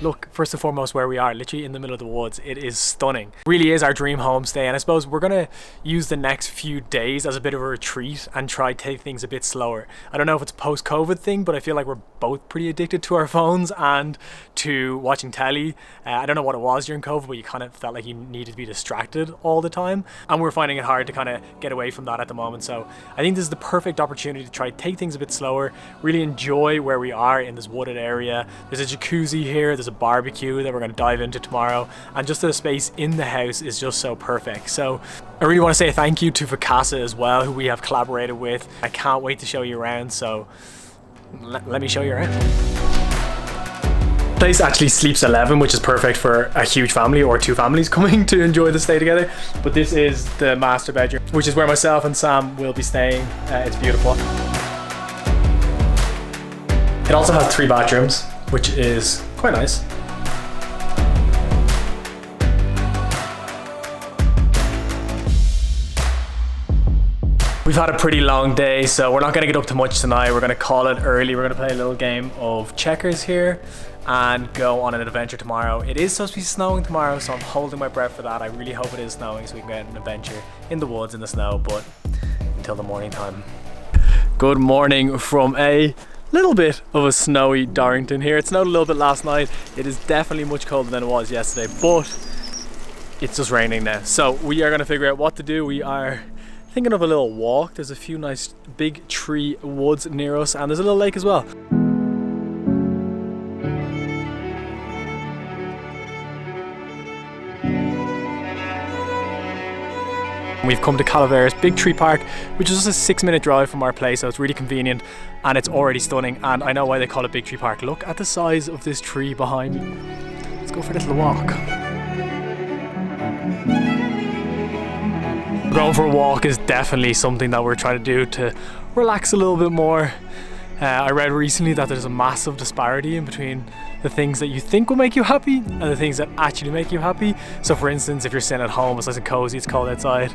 look first and foremost where we are, literally in the middle of the woods. It is stunning. It really is our dream homestay, and I suppose we're gonna use the next few days as a bit of a retreat and try to take things a bit slower. I don't know if it's a post-COVID thing, but I feel like we're both pretty addicted to our phones and to watching telly. I don't know what it was during COVID, but you kind of felt like you needed to be distracted all the time, and we're finding it hard to kind of get away from that at the moment. So I think this is the perfect opportunity to try to take things a bit slower, really enjoy where we are in this wooded area. There's a jacuzzi here, there's a barbecue that we're going to dive into tomorrow, and just the space in the house is just so perfect. So I really want to say thank you to Vicasa as well, who we have collaborated with. I can't wait to show you around, so let me show you around. The place actually sleeps 11, which is perfect for a huge family or two families coming to enjoy the stay together. But this is the master bedroom, which is where myself and Sam will be staying. It's beautiful. It also has 3 bathrooms, which is quite nice. We've had a pretty long day, so we're not going to get up to much tonight. We're going to call it early. We're going to play a little game of checkers here and go on an adventure tomorrow. It is supposed to be snowing tomorrow, so I'm holding my breath for that. I really hope it is snowing so we can get an adventure in the woods in the snow, but until the morning time. Good morning from a little bit of a snowy Dorrington here. It snowed a little bit last night. It is definitely much colder than it was yesterday, but it's just raining now. So we are going to figure out what to do. We are thinking of a little walk. There's a few nice big tree woods near us, and there's a little lake as well. We've come to Calaveras Big Tree Park, which is just a 6-minute drive from our place, so it's really convenient and it's already stunning, and I know why they call it Big Tree Park. Look at the size of this tree behind me. Let's go for a little walk. Going for a walk is definitely something that we're trying to do to relax a little bit more. I read recently that there's a massive disparity in between the things that you think will make you happy and the things that actually make you happy. So for instance, if you're sitting at home, it's nice and cozy, it's cold outside,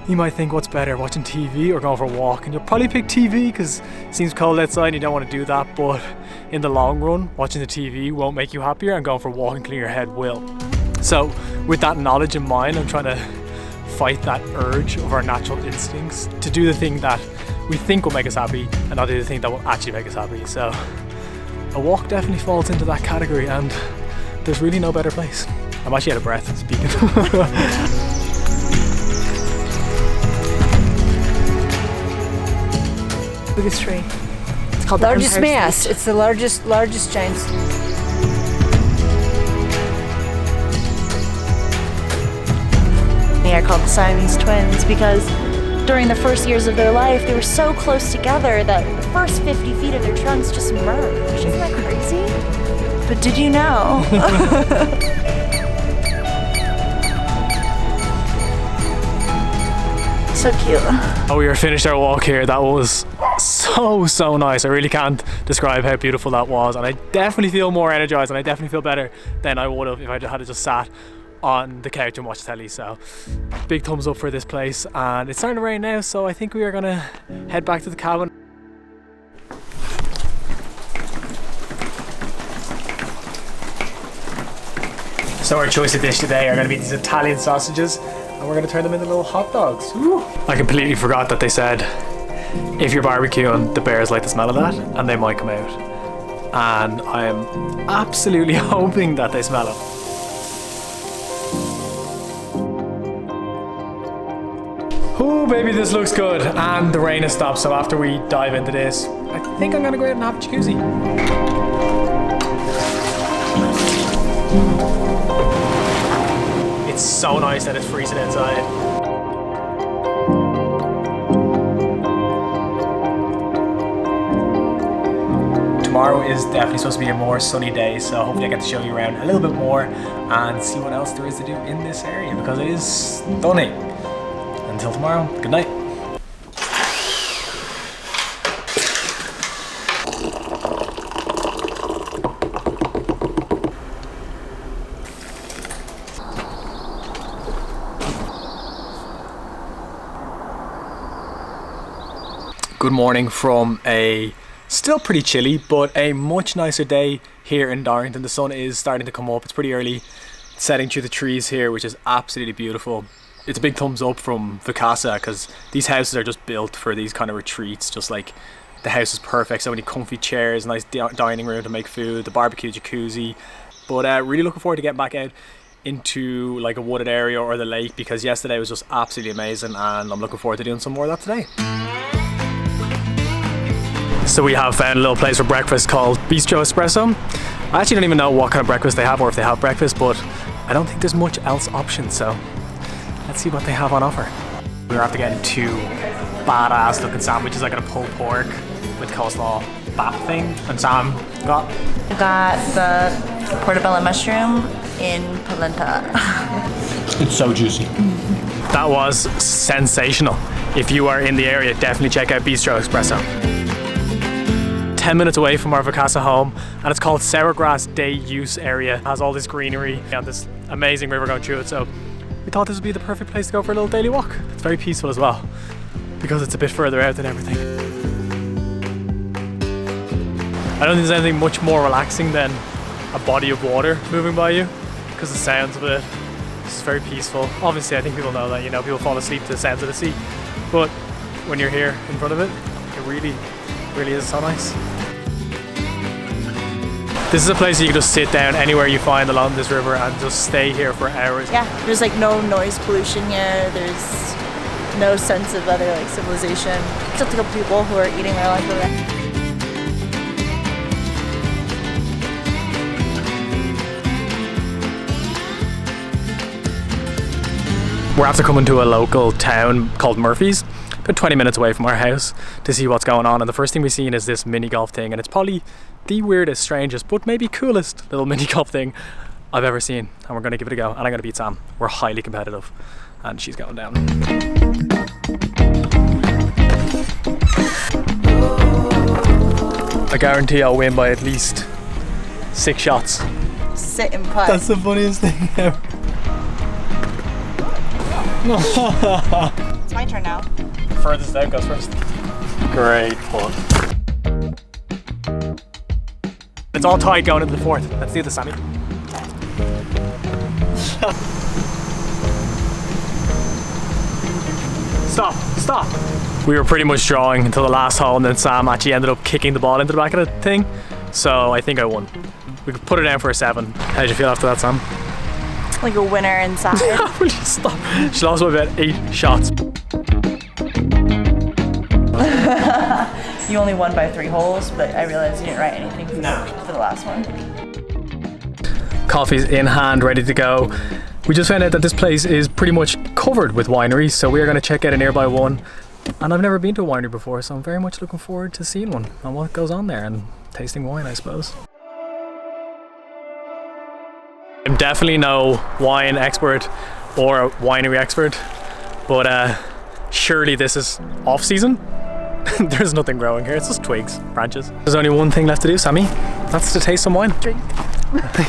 you might think what's better, watching TV or going for a walk, and you'll probably pick TV because it seems cold outside and you don't want to do that, but in the long run, watching the TV won't make you happier, and going for a walk and clear your head will. So with that knowledge in mind, I'm trying to fight that urge of our natural instincts to do the thing that we think will make us happy and not do the thing that will actually make us happy. So a walk definitely falls into that category, and there's really no better place. I'm actually out of breath speaking. Biggest tree. It's called largest mass. It's the largest giant. They are called the Siamese twins because during the first years of their life, they were so close together that the first 50 feet of their trunks just merged. Isn't that crazy? But did you know? So cute. Oh, we finished our walk here. That was so nice. I really can't describe how beautiful that was, and I definitely feel more energized, and I definitely feel better than I would have if I had just sat on the couch and watch telly. So big thumbs up for this place, and it's starting to rain now, so I think we are gonna head back to the cabin. So our choice of dish today are going to be these Italian sausages, and we're going to turn them into little hot dogs. Ooh. I completely forgot that they said if you're barbecuing, the bears like the smell of that and they might come out, and I am absolutely hoping that they smell it. Oh baby, this looks good, and the rain has stopped, so after we dive into this, I think I'm gonna go out and have a jacuzzi. It's so nice that it's freezing outside. Tomorrow is definitely supposed to be a more sunny day, so hopefully I get to show you around a little bit more and see what else there is to do in this area, because it is stunning. Until tomorrow, good night. Good morning from a Still pretty chilly, but a much nicer day here in Dorrington. The sun is starting to come up. It's pretty early, setting through the trees here, which is absolutely beautiful. It's a big thumbs up from Vacasa because these houses are just built for these kind of retreats. Just like the house is perfect, so many comfy chairs, nice dining room to make food, the barbecue jacuzzi. But really looking forward to getting back out into like a wooded area or the lake, because yesterday was just absolutely amazing and I'm looking forward to doing some more of that today. So we have found a little place for breakfast called Bistro Espresso. I actually don't even know what kind of breakfast they have or if they have breakfast, but I don't think there's much else option, so let's see what they have on offer. We're after getting two badass looking sandwiches, like a pulled pork with coleslaw bap thing, and Sam got? I got the portobello mushroom in polenta. It's so juicy. That was sensational. If you are in the area, definitely check out Bistro Espresso. 10 minutes away from our Vacasa home, and it's called Sourgrass Day Use Area. It has all this greenery and this amazing river going through it, so we thought this would be the perfect place to go for a little daily walk. It's very peaceful as well, because it's a bit further out than everything. I don't think there's anything much more relaxing than a body of water moving by you, because the sounds of it, it's very peaceful. Obviously, I think people know that, you know, people fall asleep to the sounds of the sea, but when you're here in front of it, it really is so nice. This is a place you can just sit down anywhere you find along this river and just stay here for hours. Yeah, there's like no noise pollution here. There's no sense of other like civilization. Except a couple people who are eating their life away. We're after coming to a local town called Murphy's, about 20 minutes away from our house, to see what's going on, and the first thing we've seen is this mini golf thing, and it's probably the weirdest, strangest, but maybe coolest little mini golf thing I've ever seen, and we're going to give it a go, and I'm going to beat Sam. We're highly competitive, and she's going down. I guarantee I'll win by at least 6 shots. Sit and putt. That's the funniest thing ever. It's my turn now. Furthest out goes first. Great putt. It's all tied going into the fourth. Let's do this, Sammy. Stop. We were pretty much drawing until the last hole, and then Sam actually ended up kicking the ball into the back of the thing. So I think I won. We could put it down for a 7. How did you feel after that, Sam? Like a winner inside. Will you stop? She lost by about 8 shots. You only won by 3 holes, but I realized you didn't write anything for the last one. Coffee's in hand, ready to go. We just found out that this place is pretty much covered with wineries, so we are going to check out a nearby one. And I've never been to a winery before, so I'm very much looking forward to seeing one and what goes on there and tasting wine, I suppose. I'm definitely no wine expert or a winery expert, but surely this is off season. There's nothing growing here, it's just twigs, branches. There's only one thing left to do, Sammy. That's to taste some wine. Drink.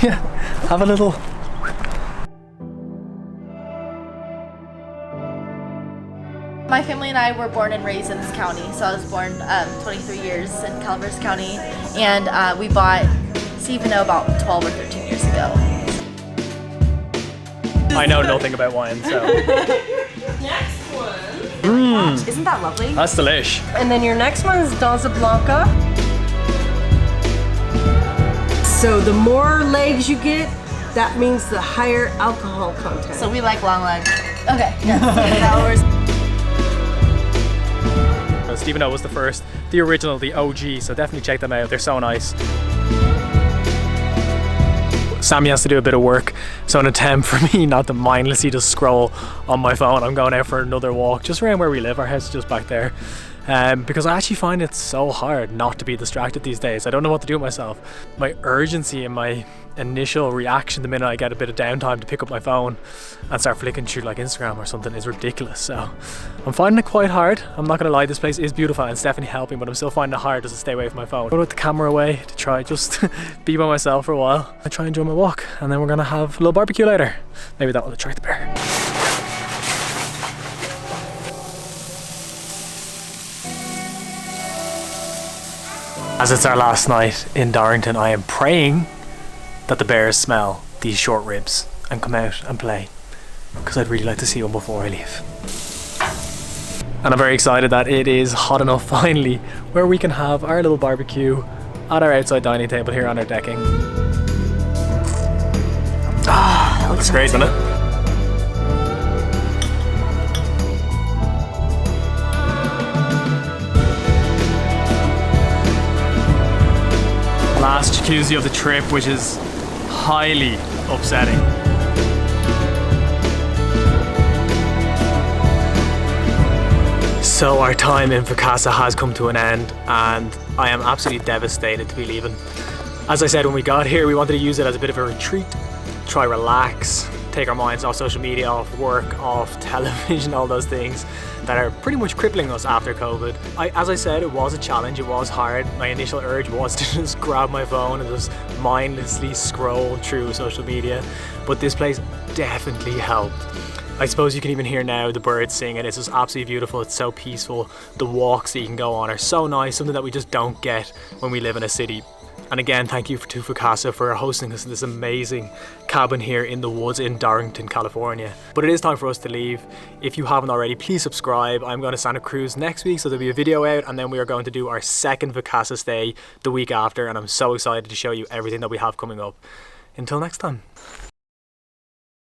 Yeah, have a little. My family and I were born and raised in this county, so I was born 23 years in Calaveras County, and we bought Steveno about 12 or 13 years ago. I know nothing about wine, so. Next one. Isn't that lovely? That's delish. And then your next one is Doza Blanca. So the more legs you get, that means the higher alcohol content. So we like long legs. Okay. Steveno was the first, the original, the OG, so definitely check them out. They're so nice. Sammy has to do a bit of work, so in an attempt for me not to mindlessly just scroll on my phone, I'm going out for another walk just around where we live. Our house is just back there, because I actually find it so hard not to be distracted these days. I don't know what to do with myself. My urgency and my initial reaction the minute I get a bit of downtime to pick up my phone and start flicking through like Instagram or something is ridiculous. So I'm finding it quite hard. I'm not gonna lie, this place is beautiful and it's definitely helping, but I'm still finding it hard just to stay away from my phone. Go with the camera away to try just be by myself for a while. I try and enjoy my walk, and then we're gonna have a little barbecue later. Maybe that will attract the bear. As it's our last night in Dorrington, I am praying that the bears smell these short ribs and come out and play, because I'd really like to see one before I leave. And I'm very excited that it is hot enough finally where we can have our little barbecue at our outside dining table here on our decking. Ah, that Looks great, doesn't it? Last jacuzzi of the trip, which is highly upsetting. So our time in Vacasa has come to an end and I am absolutely devastated to be leaving. As I said when we got here, we wanted to use it as a bit of a retreat, try relax, take our minds off social media, off work, off television, all those things that are pretty much crippling us after COVID. As I said, it was a challenge, it was hard. My initial urge was to just grab my phone and just mindlessly scroll through social media, but this place definitely helped. I suppose you can even hear now the birds singing. It's just absolutely beautiful. It's so peaceful. The walks that you can go on are so nice, something that we just don't get when we live in a city. And again, thank you to Vacasa for hosting us in this amazing cabin here in the woods in Dorrington, California. But it is time for us to leave. If you haven't already, please subscribe. I'm going to Santa Cruz next week, so there'll be a video out, and then we are going to do our second Vacasa stay the week after, and I'm so excited to show you everything that we have coming up. Until next time.